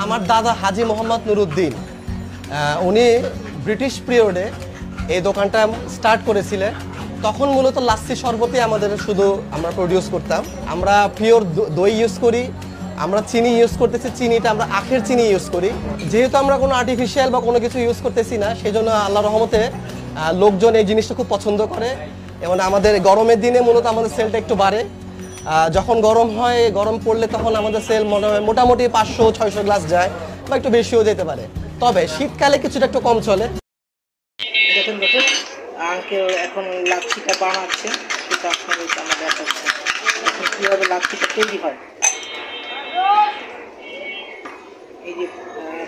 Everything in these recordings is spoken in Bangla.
আমার দাদা হাজী মোহাম্মদ নুরুদ্দিন, উনি ব্রিটিশ পিরিয়ডে এই দোকানটা স্টার্ট করেছিলেন। তখন মূলত লাচ্ছি শরবতই আমাদের শুধু আমরা প্রডিউস করতাম। আমরা পিওর দই ইউজ করি, আমরা চিনি ইউজ করতেছি, চিনিটা আমরা আখের চিনি ইউজ করি। যেহেতু আমরা কোনো আর্টিফিশিয়াল বা কোনো কিছু ইউজ করতেছি না, সেই জন্য আল্লাহর রহমতে লোকজন এই জিনিসটা খুব পছন্দ করে। এবং আমাদের গরমের দিনে মূলত আমাদের সেলটা একটু বাড়ে। যখন গরম হয়, গরম পড়লে তখন আমাদের সেল মোটামুটি 500-600 গ্লাস যায় বা একটু বেশিও যেতে পারে। তবে শীতকালে কিছুটা একটু কম চলে। দেখুন আঙ্কেল এখন লাচ্ছিটা বানাচ্ছে, সেটা আপনাদেরকে আমরা দেখাচ্ছি এখন কীভাবে লাচ্ছিটা তৈরি হয়। এই যে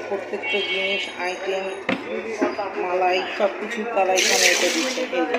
প্রত্যেকটা জিনিস, আইটেম, মালাই, সব কিছু তারা এখানে এটা দিচ্ছে। এই যে